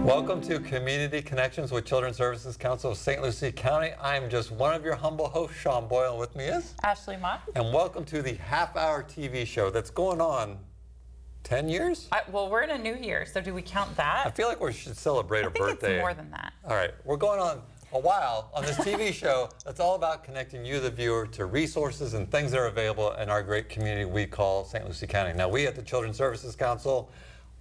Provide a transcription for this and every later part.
Welcome to Community Connections with Children's Services Council of St. Lucie County. I'm just one of your humble hosts, Sean Boyle, and with me is Ashley Mott. And welcome to the half-hour TV show that's going on 10 years? Well, we're in a new year, so do we count that? I feel like we should celebrate a birthday. I think it's more than that. All right, we're going on a while on this TV show that's all about connecting you, the viewer, to resources and things that are available in our great community we call St. Lucie County. Now, we at the Children's Services Council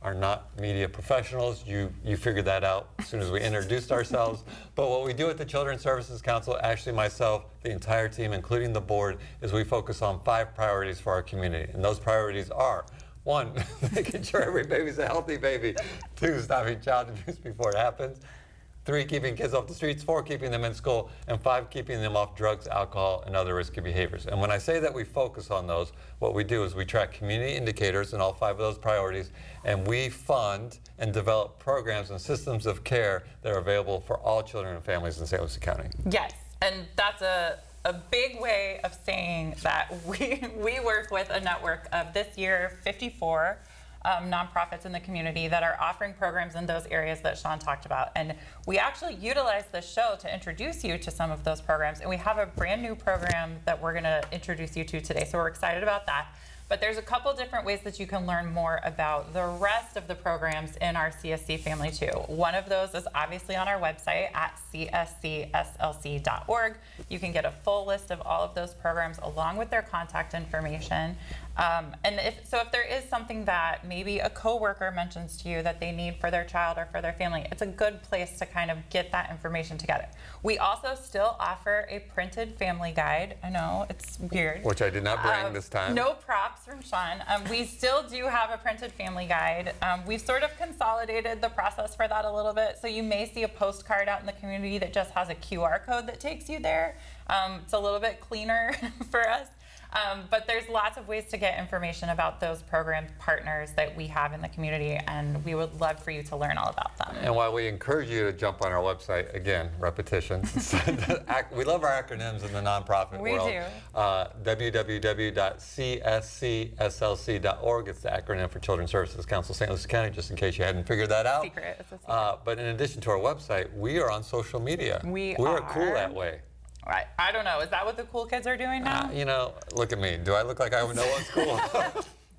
are not media professionals. You figured that out as soon as we introduced ourselves. But what we do at the Children's Services Council, Ashley, myself, the entire team, including the board, is we focus on 5 priorities for our community. And those priorities are: 1, making sure every baby's a healthy baby. 2, stopping child abuse before it happens. 3, keeping kids off the streets. 4, keeping them in school. And 5, keeping them off drugs, alcohol, and other risky behaviors. And when I say that we focus on those, what we do is we track community indicators in all 5 of those priorities, and we fund and develop programs and systems of care that are available for all children and families in St. Lucie County. Yes, and that's a big way of saying that we work with a network of, this year, 54 nonprofits in the community that are offering programs in those areas that Sean talked about. And we actually utilize this show to introduce you to some of those programs. And we have a brand new program that we're going to introduce you to today. So we're excited about that. But there's a couple different ways that you can learn more about the rest of the programs in our CSC family too. One of those is obviously on our website at cscslc.org. You can get a full list of all of those programs along with their contact information. And if there is something that maybe a coworker mentions to you that they need for their child or for their family, it's a good place to kind of get that information together. We also still offer a printed family guide. I know, it's weird. Which I did not bring this time. No props from Sean. We still do have a printed family guide. We've sort of consolidated the process for that a little bit. So you may see a postcard out in the community that just has a QR code that takes you there. It's a little bit cleaner for us. But there's lots of ways to get information about those program partners that we have in the community, and we would love for you to learn all about them. And while we encourage you to jump on our website, again, repetition, we love our acronyms in the nonprofit world. We do. www.cscslc.org. It's the acronym for Children's Services Council St. Lucie County, just in case you hadn't figured that out. Secret. It's a secret. But in addition to our website, we are on social media. We are are cool that way. I don't know. Is that what the cool kids are doing now? You know, look at me. Do I look like I would know what's cool?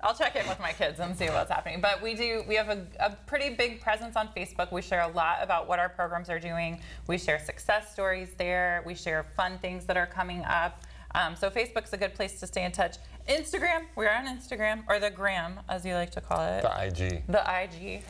I'll check in with my kids and see what's happening. But we have a pretty big presence on Facebook. We share a lot about what our programs are doing. We share success stories there. We share fun things that are coming up. So Facebook's a good place to stay in touch. Instagram, we're on Instagram, or the gram, as you like to call it. The IG. The IG.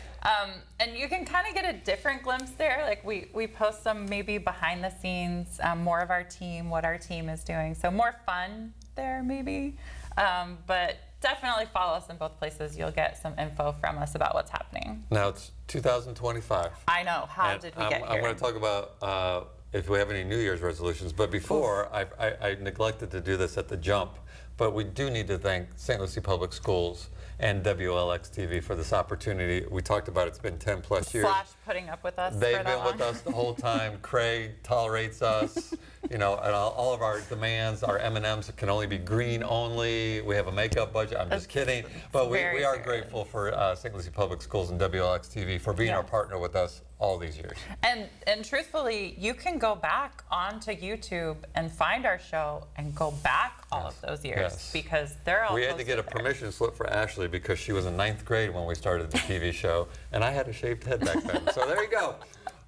And you can kind of get a different glimpse there. Like we post some maybe behind the scenes, more of our team, what our team is doing. So more fun there maybe. But definitely follow us in both places. You'll get some info from us about what's happening. Now it's 2025. I know. How did we get here? I'm going to talk about if we have any New Year's resolutions. But before, I neglected to do this at the jump. But we do need to thank St. Lucie Public Schools and WLX TV for this opportunity. We talked about it's been 10 plus years. / putting up with us. They've been with us the whole time. Craig tolerates us, you know, and all of our demands. Our M&Ms can only be green only. We have a makeup budget. I'm just kidding. But we are grateful for St. Lucie Public Schools and WLX TV for being our partner with us all these years. And truthfully, you can go back onto YouTube and find our show and go back all of those years because they're all. We had to get a permission slip for Ashley because she was in 9th grade when we started the TV show, and I had a shaved head back then. So there you go.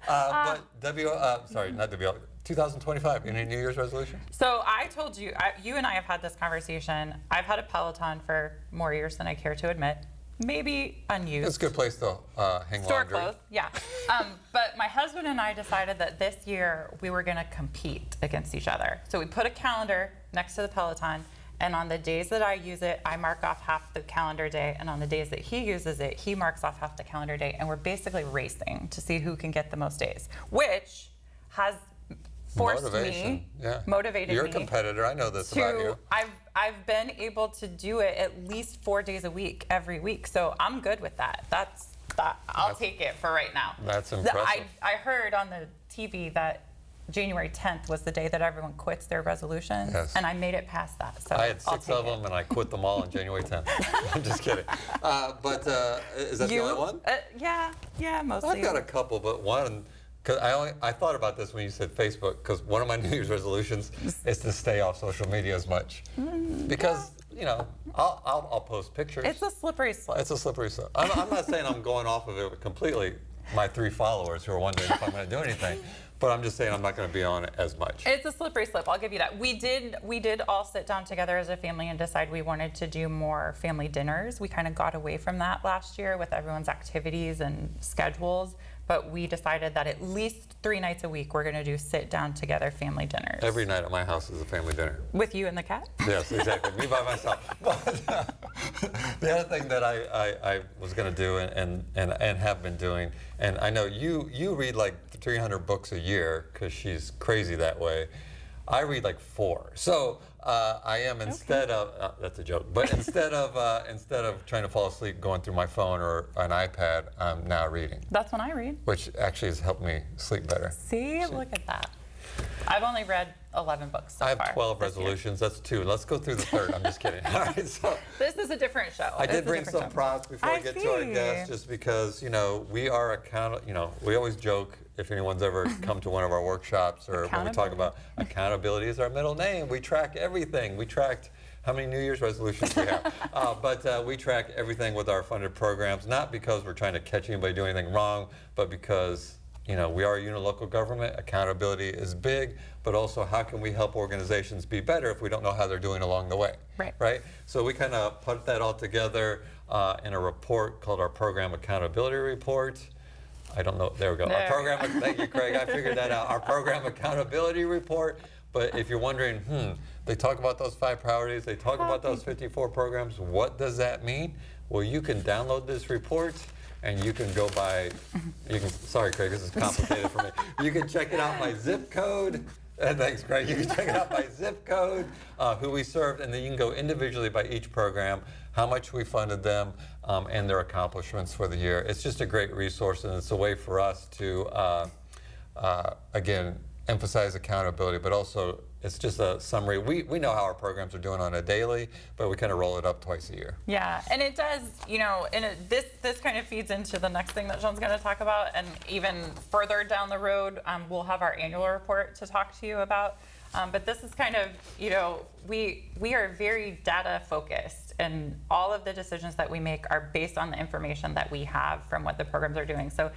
But 2025. Any New Year's resolution? So I told you, you and I have had this conversation. I've had a Peloton for more years than I care to admit. Maybe unused. It's a good place to hang Store laundry. clothes, yeah. But my husband and I decided that this year we were going to compete against each other. So we put a calendar next to the Peloton, and on the days that I use it, I mark off half the calendar day, and on the days that he uses it, he marks off half the calendar day, and we're basically racing to see who can get the most days, which has forced motivated You're me. a competitor. I know this about you. I've been able to do it at least 4 days a week, every week. So I'm good with that. I'll take it for right now. That's impressive. I heard on the TV that January 10th was the day that everyone quits their resolutions, Yes. and I made it past that. So I had I'll 6 take of it. them, and I quit them all on January 10th. I'm just kidding. But is that the only one? Yeah, mostly. I've got a couple, but one, because I thought about this when you said Facebook, because one of my New Year's resolutions is to stay off social media as much. Because, you know, I'll post pictures. It's a slippery slope. It's a slippery slope. I'm not saying I'm going off of it completely, my 3 followers who are wondering if I'm going to do anything, but I'm just saying I'm not going to be on it as much. It's a slippery slope. I'll give you that. We did all sit down together as a family and decide we wanted to do more family dinners. We kind of got away from that last year with everyone's activities and schedules, but we decided that at least 3 nights a week we're going to do sit down together family dinners. Every night at my house is a family dinner. With you and the cat? Yes, exactly. Me by myself. But the other thing that I was going to do and have been doing, and I know you read like 300 books a year because she's crazy that way. I read like 4. So I am instead of that's a joke, but instead of trying to fall asleep going through my phone or an iPad, I'm now reading, That's when I read. which actually has helped me sleep better. See, look at that. I've only read 11 books so I far. have 12 this year. resolutions. That's 2. Let's go through the third. I'm just kidding. All right, so. This is a different show. I This did is a bring different some show. props before I we get to our see. guests, just because, you know, we are accountable. You know, we always joke if anyone's ever come to one of our workshops or when we talk about accountability is our middle name. We track everything. We tracked how many New Year's resolutions we have. But we track everything with our funded programs, not because we're trying to catch anybody doing anything wrong, but because, you know, we are a unilocal government. Accountability is big, but also how can we help organizations be better if we don't know how they're doing along the way? Right? So we kind of put that all together in a report called our Program Accountability Report. I don't know. There we go. Our program. Thank you, Craig. I figured that out. Our Program Accountability Report. But if you're wondering, they talk about those 5 priorities. They talk about those 54 programs. What does that mean? Well, you can download this report. And you can go by, sorry Craig, this is complicated for me. You can check it out by zip code. Thanks Craig. You can check it out by zip code, who we served, and then you can go individually by each program, how much we funded them, and their accomplishments for the year. It's just a great resource, and it's a way for us to, again, emphasize accountability, but also it's just a summary. We know how our programs are doing on a daily, but we kind of roll it up twice a year. Yeah, and it does, you know, and this kind of feeds into the next thing that Sean's going to talk about, and even further down the road, we'll have our annual report to talk to you about. But this is kind of, you know, we are very data focused, and all of the decisions that we make are based on the information that we have from what the programs are doing. So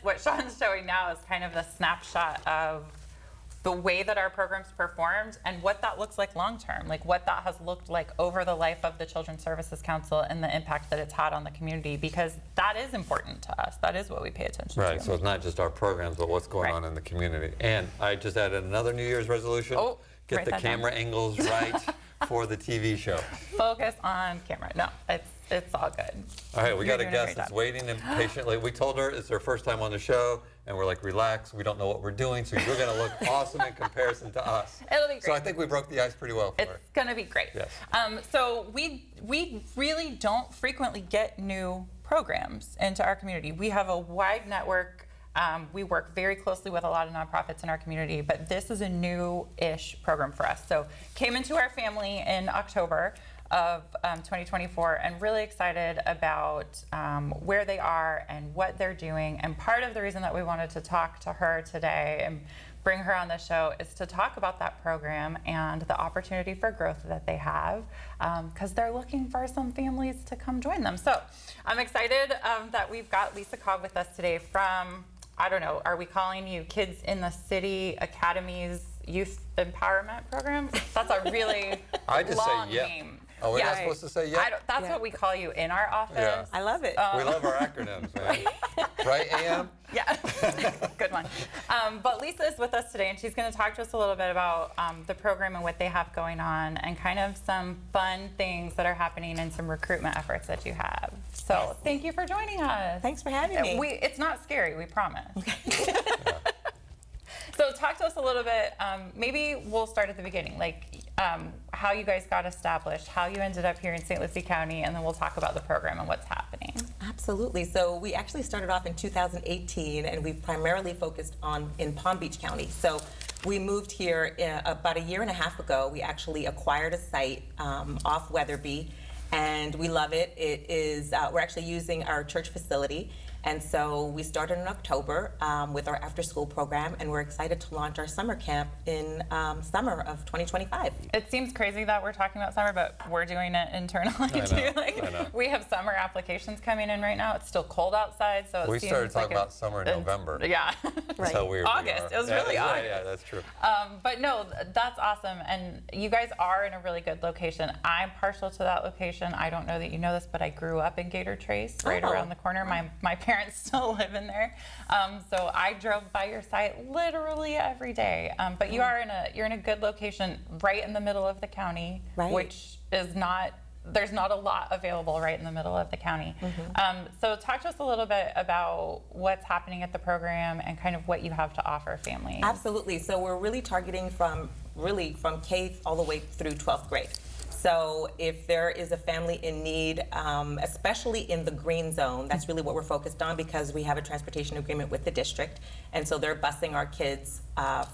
what Sean's showing now is kind of the snapshot of the way that our programs performed and what that looks like long term, like what that has looked like over the life of the Children's Services Council and the impact that it's had on the community, because that is important to us. That is what we pay attention to. Right, so it's not just our programs, but what's going on in the community. And I just added another New Year's resolution. Get write the that down. camera angles right for the TV show. Focus on camera. No, it's all good. All right, we You're got a doing a guest great that's job. waiting impatiently. We told her it's her first time on the show, and we're like, relax, we don't know what we're doing, so you're gonna look awesome in comparison to us. It'll be great. So I think we broke the ice pretty well for It's her. going to be great. Yes. So we really don't frequently get new programs into our community. We have a wide network. We work very closely with a lot of nonprofits in our community, but this is a new-ish program for us. So came into our family in October of 2024, and really excited about where they are and what they're doing. And part of the reason that we wanted to talk to her today and bring her on the show is to talk about that program and the opportunity for growth that they have, because they're looking for some families to come join them. So I'm excited that we've got Lisa Cobb with us today from, I don't know, are we calling you Kids in the City Academy's Youth Empowerment Program? That's a really I just say long yep. name. Oh, we're not Yeah. supposed to say I yep? don't, that's what we call you in our office. Yeah. I love it. We love our acronyms, man. Right, AM? Yeah, good one. But Lisa is with us today, and she's going to talk to us a little bit about the program and what they have going on, and kind of some fun things that are happening and some recruitment efforts that you have. So thank you for joining us. Thanks for having me. It's not scary, we promise. So talk to us a little bit, maybe we'll start at the beginning, like how you guys got established, how you ended up here in St. Lucie County, and then we'll talk about the program and what's happening. Absolutely. So we actually started off in 2018, and we've primarily focused in Palm Beach County. So we moved here about a year and a half ago. We actually acquired a site off Weatherby, and we love it. It is we're actually using our church facility. And so we started in October with our after-school program, and we're excited to launch our summer camp in summer of 2025. It seems crazy that we're talking about summer, but we're doing it internally I know, too. I know. We have summer applications coming in right now. It's still cold outside, so We started talking about summer in November. Yeah. That's how weird we August. are. It was really August. Yeah, that's true. But no, that's awesome. And you guys are in a really good location. I'm partial to that location. I don't know that you know this, but I grew up in Gator Trace, right Oh. around the corner. My parents still live in there. So I drove by your site literally every day. But you're in a good location right in the middle of the county, Right. which is there's not a lot available right in the middle of the county. So talk to us a little bit about what's happening at the program and kind of what you have to offer families. Absolutely. So we're really targeting from K all the way through 12th grade. So if there is a family in need, especially in the green zone, that's really what we're focused on, because we have a transportation agreement with the district. And so they're busing our kids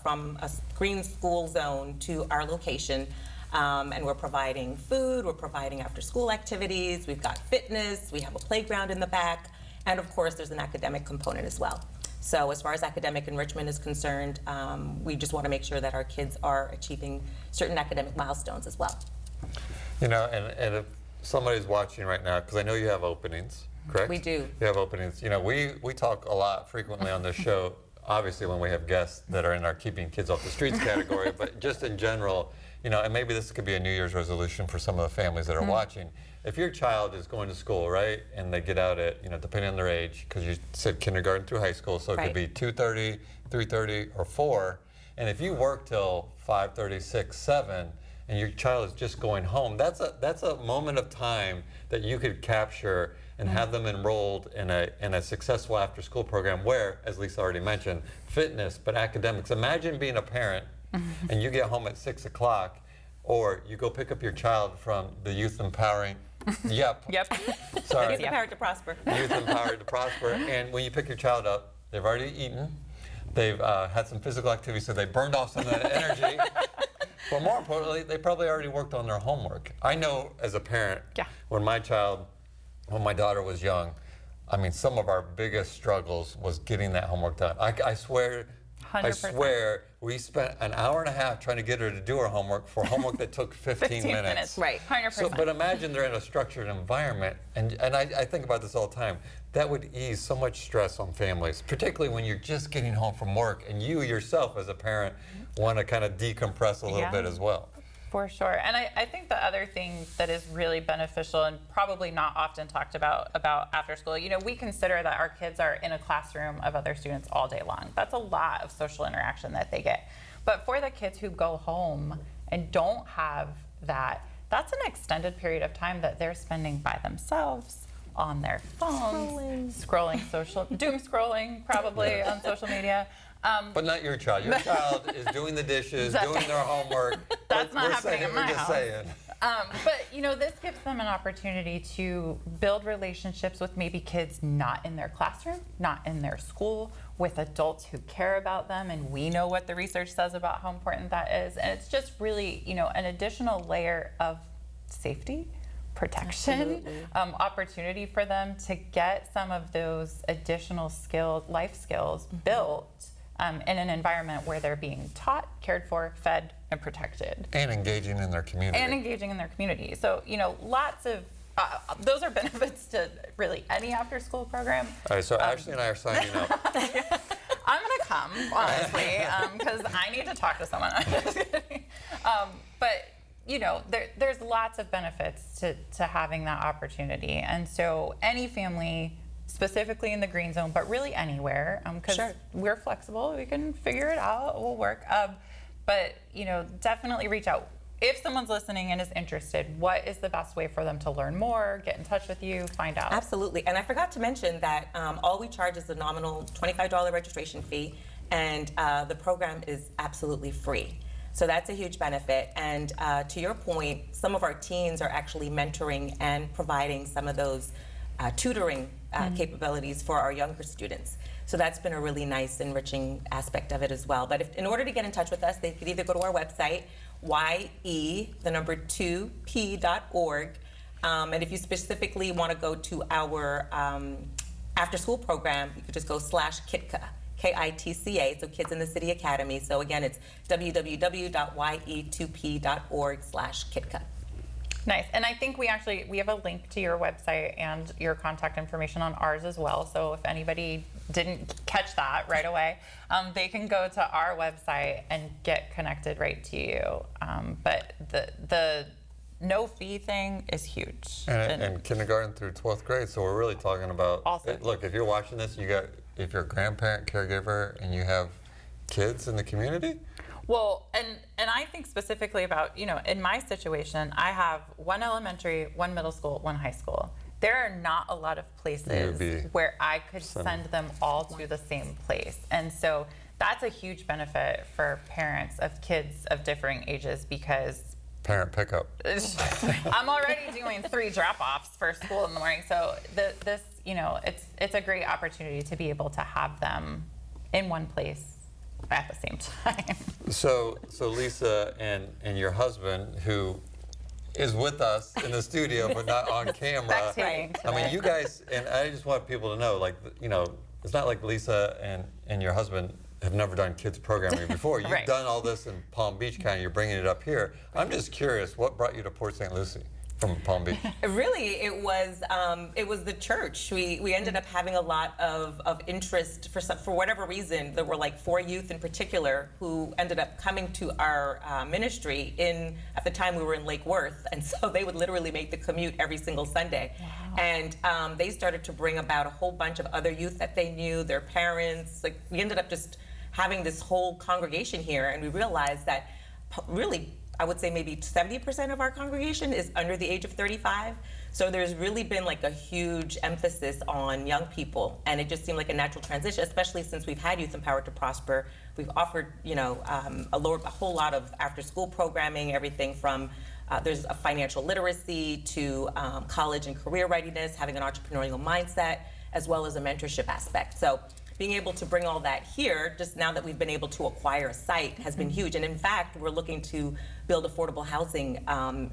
from a green school zone to our location. And we're providing food, we're providing after-school activities, we've got fitness, we have a playground in the back, and of course there's an academic component as well. So as far as academic enrichment is concerned, we just want to make sure that our kids are achieving certain academic milestones as well. You know, and if somebody's watching right now, because I know you have openings, correct? We do. You have openings. You know, we talk a lot frequently on this show, obviously when we have guests that are in our keeping kids off the streets category, but just in general, you know, and maybe this could be a New Year's resolution for some of the families that are watching. If your child is going to school, right, and they get out at, you know, depending on their age, because you said kindergarten through high school, so it could be 2:30, 3:30, or 4, and if you work till 5:30, 6, 7, and your child is just going home, that's a moment of time that you could capture and have them enrolled in a successful after-school program where, as Lisa already mentioned, fitness, but academics. Imagine being a parent and you get home at 6 o'clock, or you go pick up your child from the Youth Empowering. Yep. Sorry. Youth Empowered to Prosper. Youth Empowered to Prosper. And when you pick your child up, they've already eaten, they've had some physical activity, so they burned off some of that energy. But more importantly, they probably already worked on their homework. I know as a parent, when my daughter was young, I mean, some of our biggest struggles was getting that homework done. I swear, 100%. I swear, we spent an hour and a half trying to get her to do her homework for homework that took 15 minutes. Right. 100%. So, but imagine they're in a structured environment, and I think about this all the time. That would ease so much stress on families, particularly when you're just getting home from work and you yourself as a parent want to kind of decompress a little bit as well. For sure. And I think the other thing that is really beneficial and probably not often talked about after school, you know, we consider that our kids are in a classroom of other students all day long. That's a lot of social interaction that they get. But for the kids who go home and don't have that, that's an extended period of time that they're spending by themselves on their phones, doom scrolling probably on social media. But not your child. Your child is doing the dishes, doing their homework. That's not happening in my house. We're just saying. But you know, this gives them an opportunity to build relationships with maybe kids not in their classroom, not in their school, with adults who care about them, and we know what the research says about how important that is. And it's just really, you know, an additional layer of safety, protection, opportunity for them to get some of those additional life skills built in an environment where they're being taught, cared for, fed, and protected. And engaging in their community. So, you know, lots of, those are benefits to really any after-school program. All right, so Ashley and I are signing up. I'm gonna come, honestly, because I need to talk to someone. I'm just kidding. But, you know, there's lots of benefits to having that opportunity. And so any family, specifically in the green zone, but really anywhere, because we're flexible, we can figure it out, we'll work. But, you know, definitely reach out. If someone's listening and is interested, what is the best way for them to learn more, get in touch with you, find out? Absolutely. And I forgot to mention that all we charge is the nominal $25 registration fee, and the program is absolutely free. So that's a huge benefit. And to your point, some of our teens are actually mentoring and providing some of those tutoring capabilities for our younger students. So that's been a really nice, enriching aspect of it as well. But in order to get in touch with us, they could either go to our website, ye2p.org, and if you specifically want to go to our after-school program, you could just go /KITCA, KITCA, so Kids in the City Academy. So again, it's www.ye2p.org/KITCA. Nice. And I think we have a link to your website and your contact information on ours as well. So if anybody didn't catch that right away, they can go to our website and get connected right to you. But the no fee thing is huge. And kindergarten through 12th grade, so we're really talking about, Awesome. Look, if you're watching this, if you're a grandparent, caregiver, and you have kids in the community, Well, and I think specifically about, in my situation, I have one elementary, one middle school, one high school. There are not a lot of places where I could send them all to the same place. And so that's a huge benefit for parents of kids of differing ages because parent pickup. I'm already doing 3 drop-offs for school in the morning. So this, it's a great opportunity to be able to have them in one place at the same time. So Lisa and your husband, who is with us in the studio but not on camera. Spectating I mean, today. you guys, and I just want people to know, it's not like Lisa and your husband have never done kids programming before. You've Right. done all this in Palm Beach County. You're bringing it up here. I'm just curious, what brought you to Port St. Lucie from Palm Beach? Really, it was the church. We ended up having a lot of interest for whatever reason. There were like 4 youth in particular who ended up coming to our ministry at the time we were in Lake Worth, and so they would literally make the commute every single Sunday. Wow. And they started to bring about a whole bunch of other youth that they knew, their parents. Like, we ended up just having this whole congregation here, and we realized that really, I would say maybe 70% of our congregation is under the age of 35. So there's really been like a huge emphasis on young people, and it just seemed like a natural transition, especially since we've had Youth Empowered to Prosper. We've offered, a whole lot of after-school programming, everything from there's a financial literacy to college and career readiness, having an entrepreneurial mindset, as well as a mentorship aspect. So being able to bring all that here, just now that we've been able to acquire a site, has been huge. And in fact, we're looking to build affordable housing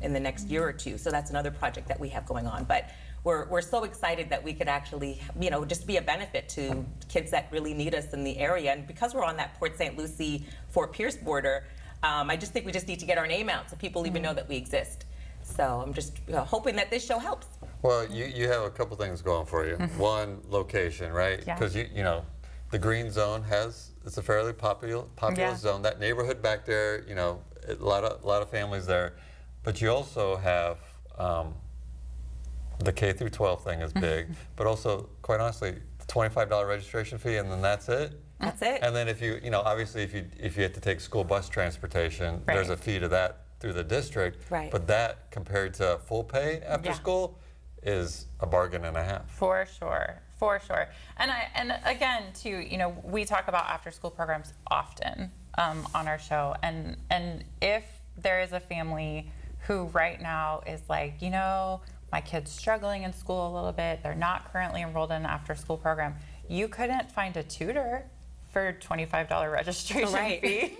in the next year or two. So that's another project that we have going on. But we're so excited that we could actually, just be a benefit to kids that really need us in the area. And because we're on that Port St. Lucie, Fort Pierce border, I just think we just need to get our name out so people even know that we exist. So I'm just hoping that this show helps. Well, you have a couple things going for you. One, location, right? Yeah. Because the green zone it's a fairly populous Yeah. zone. That neighborhood back there, a lot of families there. But you also have the K through 12 thing is big, but also, quite honestly, the $25 registration fee, and then that's it. That's it. And then if you obviously if you have to take school bus transportation, Right. there's a fee to that through the district. Right. But that compared to full pay after Yeah. school is a bargain and a half. For sure. And again, too, we talk about after-school programs often on our show. And if there is a family who right now is like, my kid's struggling in school a little bit, they're not currently enrolled in an after-school program, you couldn't find a tutor for $25 registration Right. fee.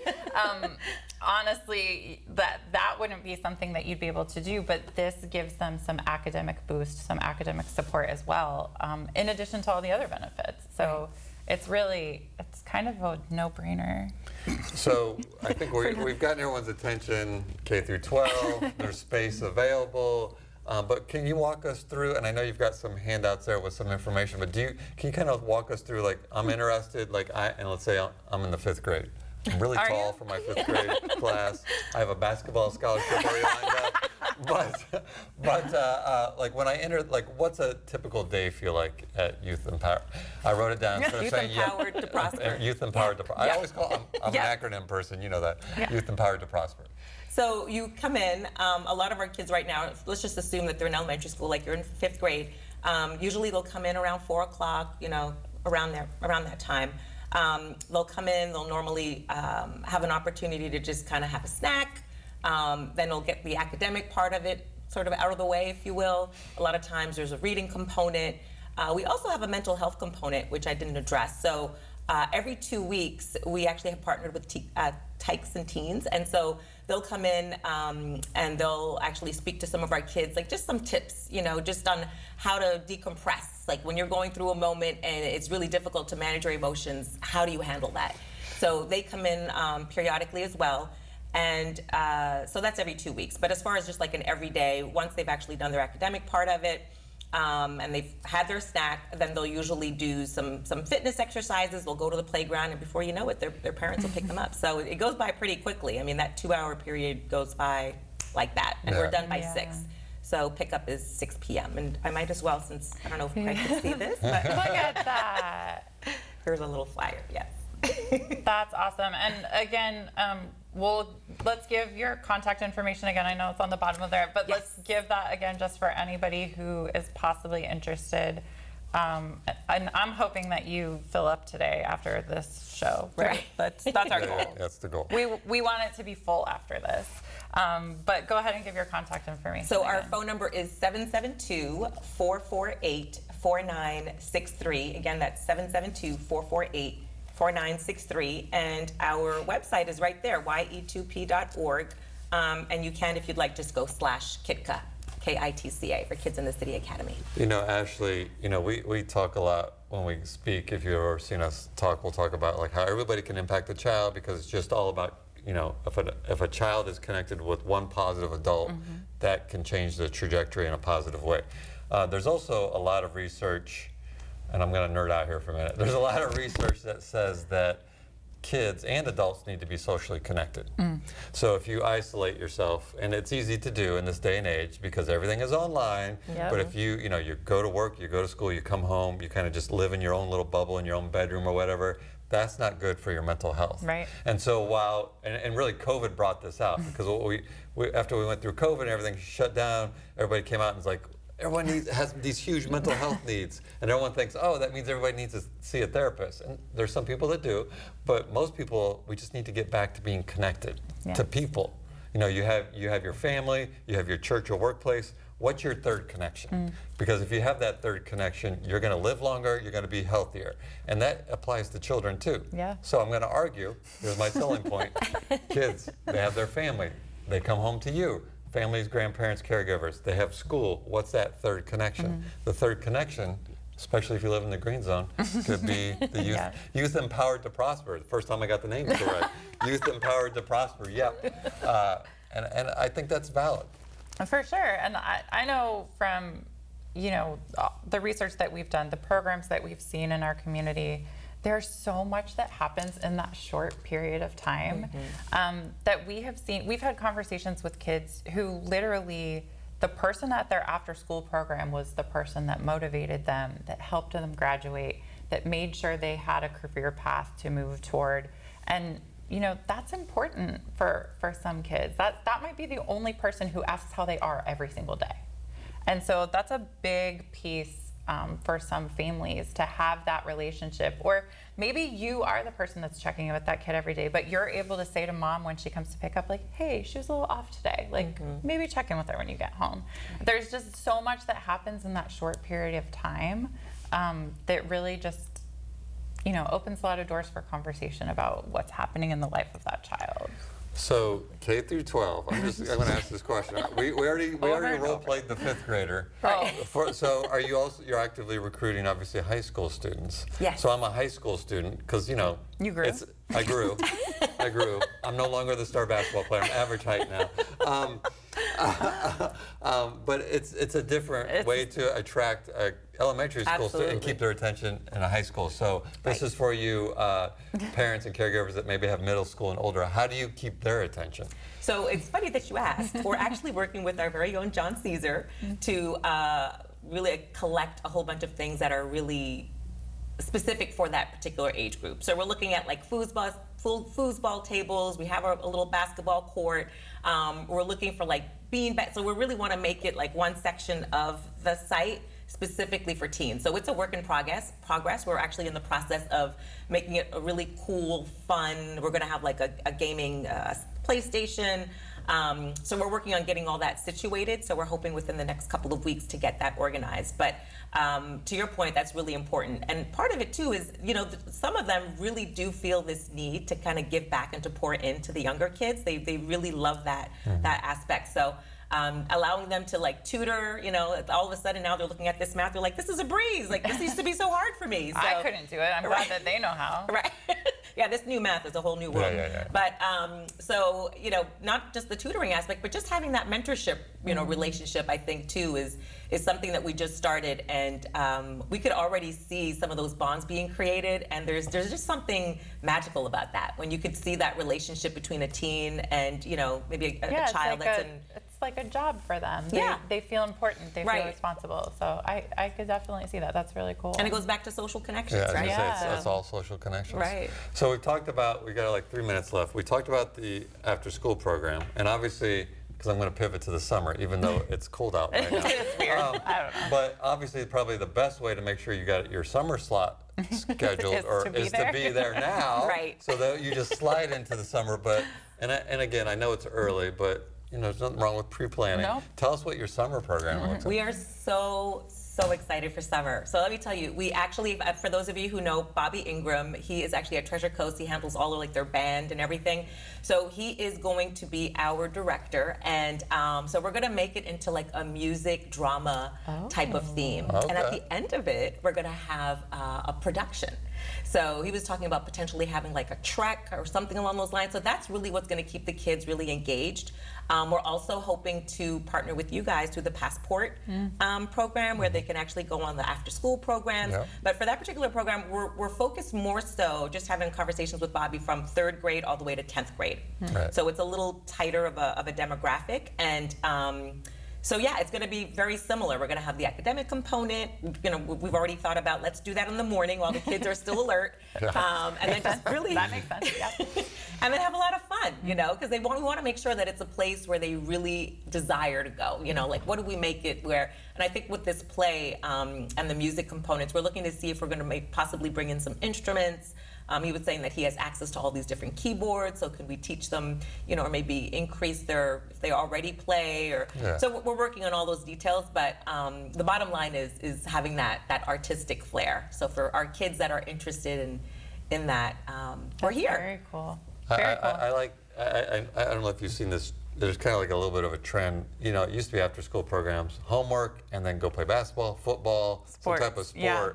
Honestly, that wouldn't be something that you'd be able to do, but this gives them some academic boost, some academic support as well, in addition to all the other benefits. So it's kind of a no-brainer. So I think we've gotten everyone's attention, K through 12, there's space available. But can you walk us through, and I know you've got some handouts there with some information, but can you kind of walk us through, like, I'm interested, and let's say I'm in the 5th grade. I'm really Are tall you? for my 5th grade class. I have a basketball scholarship already lined up. But like when I enter, like, what's a typical day feel like at Youth Empowered? I wrote it down. Instead of Youth saying Empowered to Prosper. Youth Empowered to Prosper. I Yeah. always I'm Yeah. an acronym person, you know that. Yeah. Youth Empowered to Prosper. So you come in, a lot of our kids right now, let's just assume that they're in elementary school, like you're in 5th grade. Usually they'll come in around 4 o'clock, around that time. They'll come in, they'll normally have an opportunity to just kind of have a snack. Then they'll get the academic part of it sort of out of the way, if you will. A lot of times there's a reading component. We also have a mental health component, which I didn't address. So every 2 weeks, we actually have partnered with Tykes and Teens, and so they'll come in and they'll actually speak to some of our kids, like just some tips, you know, just on how to decompress. Like when you're going through a moment and it's really difficult to manage your emotions, how do you handle that? So they come in periodically as well. And so that's every 2 weeks. But as far as just like an everyday, once they've actually done their academic part of it, and they've had their snack, then they'll usually do some fitness exercises. They'll go to the playground, and before you know it, their parents will pick them up. So it goes by pretty quickly. I mean, that 2-hour period goes by like that, and we're done by 6. So pickup is 6 p.m. And I might as well, since I don't know if Craig can see this, but Look at that. here's a little flyer. Yes. That's awesome. And again, let's give your contact information again. I know it's on the bottom of there, but let's give that again just for anybody who is possibly interested. And I'm hoping that you fill up today after this show. Right. That's our goal. That's the goal. We want it to be full after this. But go ahead and give your contact information. So our phone number is 772-448-4963. Again, that's 772-448-4963, and our website is right there, ye2p.org, and you can, if you'd like, just go /KITCA, KITCA, for Kids in the City Academy. You know, Ashley, you know, we talk a lot when we speak. If you've ever seen us talk, we'll talk about like how everybody can impact a child, because it's just all about, you know, if a child is connected with one positive adult, that can change the trajectory in a positive way. There's also a lot of research, and I'm going to nerd out here for a minute. There's a lot of research that says that kids and adults need to be socially connected. So if you isolate yourself, and it's easy to do in this day and age because everything is online, but if you go to work, you go to school, you come home, you kind of just live in your own little bubble in your own bedroom or whatever, that's not good for your mental health. Right. And so while, and really COVID brought this out, because we after we went through COVID and everything shut down, everybody came out and was like, everyone has these huge mental health needs, and everyone thinks, oh, that means everybody needs to see a therapist. And there's some people that do, but most people, we just need to get back to being connected to people. You know, you have your family, you have your church or workplace. What's your third connection? Because if you have that third connection, you're going to live longer, you're going to be healthier. And that applies to children too. Yeah. So I'm going to argue, here's my selling point. Kids, they have their family. They come home to you. Families, grandparents, caregivers, they have school. What's that third connection? The third connection, especially if you live in the green zone, could be the youth. Youth empowered to prosper. The first time I got the name correct. Youth empowered to prosper, and I think that's valid. For sure. And I know from, you know, the research that we've done, the programs that we've seen in our community, there's so much that happens in that short period of time that we have seen. We've had conversations with kids who literally, the person at their after school program was the person that motivated them, that helped them graduate, that made sure they had a career path to move toward. And you know, that's important for some kids. That might be the only person who asks how they are every single day. And so that's a big piece for some families, to have that relationship. Or maybe you are the person that's checking in with that kid every day, but you're able to say to mom when she comes to pick up, like, hey, she was a little off today. Like, maybe check in with her when you get home. There's just so much that happens in that short period of time that really just, you know, opens a lot of doors for conversation about what's happening in the life of that child. So K through 12. I'm going to ask this question. We already role played the 5th grader. Right. So are you're actively recruiting obviously high school students? Yes. So I'm a high school student because you grew. I grew. I'm no longer the star basketball player. I'm average height now. But it's a different way to attract elementary school students and keep their attention in a high school. So this is for you parents and caregivers that maybe have middle school and older. How do you keep their attention? So it's funny that you asked. We're actually working with our very own John Caesar to really collect a whole bunch of things that are really specific for that particular age group. So we're looking at like foosball tables. We have a little basketball court. We're looking for like beanbags. So we really want to make it like one section of the site specifically for teens. So it's a work in progress. We're actually in the process of making it a really cool, fun. We're going to have like a gaming PlayStation. So we're working on getting all that situated. So we're hoping within the next couple of weeks to get that organized. But to your point, that's really important. And part of it too is, some of them really do feel this need to kind of give back and to pour into the younger kids. They really love that aspect. So allowing them to tutor, all of a sudden now they're looking at this math, they're like, this is a breeze. Like, this used to be so hard for me. So, I couldn't do it. I'm glad that they know how. Right. Yeah, this new math is a whole new world. Yeah. But so, not just the tutoring aspect, but just having that mentorship, relationship, I think too is something that we just started, and we could already see some of those bonds being created, and there's just something magical about that when you could see that relationship between a teen and maybe a child that's in. It's like a job for them. Yeah. They feel important. They Right. feel responsible. So I could definitely see that. That's really cool. And it goes back to social connections, Yeah, I was right? gonna say Yeah. it's all social connections. Right. So we got like 3 minutes left. We talked about the after school program, and obviously, because I'm going to pivot to the summer, even though it's cold out right now. It's weird. I don't know. But obviously, probably the best way to make sure you got your summer slot scheduled Is to be to be there now, Right. so that you just slide into the summer. But and again, I know it's early, but there's nothing wrong with pre-planning. Nope. Tell us what your summer program looks like. We are so excited for summer. So let me tell you, we actually, for those of you who know Bobby Ingram, he is actually at Treasure Coast. He handles all of their band and everything. So he is going to be our director, and so we're going to make it into like a music drama type of theme. And at Okay. the end of it, we're going to have a production. So he was talking about potentially having like a trek or something along those lines. So that's really what's going to keep the kids really engaged. We're also hoping to partner with you guys through the Passport program, where they can actually go on the after-school programs. Yeah. But for that particular program, we're focused more so just having conversations with Bobby from 3rd grade all the way to 10th grade. Right. So it's a little tighter of a demographic, and so yeah, it's going to be very similar. We're going to have the academic component. We've already thought about let's do that in the morning while the kids are still alert, and then just really That makes sense. Yeah. and then have a lot of fun, because we want to make sure that it's a place where they really desire to go. Like what do we make it where? And I think with this play and the music components, we're looking to see if we're going to possibly bring in some instruments. He was saying that he has access to all these different keyboards, so could we teach them, or maybe increase if they already play, or so we're working on all those details. But the bottom line is having that artistic flair. So for our kids that are interested in that, we're here. Very cool. Very cool. I don't know if you've seen this. There's kind of like a little bit of a trend. It used to be after school programs, homework, and then go play basketball, football, Sports, some type of sport. yeah.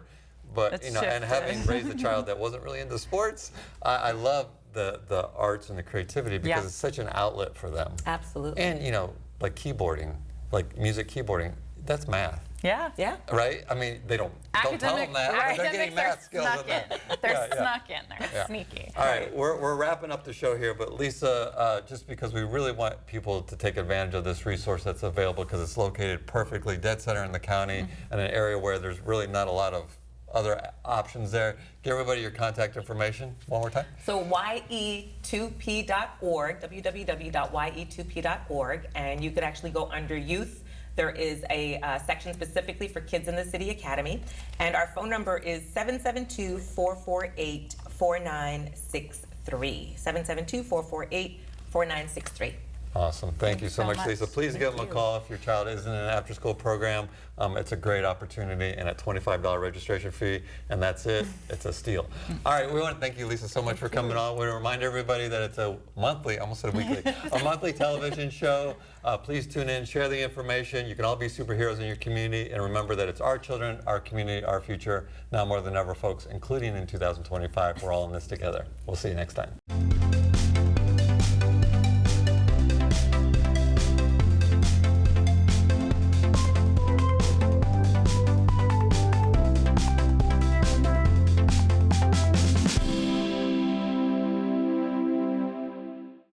But It's and shifted. having raised a child that wasn't really into sports, I love the arts and the creativity because Yeah. it's such an outlet for them. Absolutely. And like keyboarding, like music keyboarding, that's math, Yeah. Yeah. right? I mean, don't tell them that, but they're getting math skills snuck in there. in. They're Yeah, yeah. snuck in. They're Yeah. sneaky. All right, we're wrapping up the show here, but Lisa, just because we really want people to take advantage of this resource that's available because it's located perfectly dead center in the county in an area where there's really not a lot of other options there. Give everybody your contact information one more time. So ye2p.org, www.ye2p.org, and you could actually go under youth. There is a section specifically for kids in the City Academy, and our phone number is 772-448-4963. 772-448-4963. Awesome. Thank you so so much, much. Lisa. Please give them a call if your child is in an after-school program. It's a great opportunity and a $25 registration fee, and that's it. It's a steal. All right, we want to thank you, Lisa, so much for coming on. We want to remind everybody that it's a monthly, almost said a weekly, a monthly television show. Please tune in, share the information. You can all be superheroes in your community, and remember that it's our children, our community, our future, now more than ever, folks, including in 2025. We're all in this together. We'll see you next time.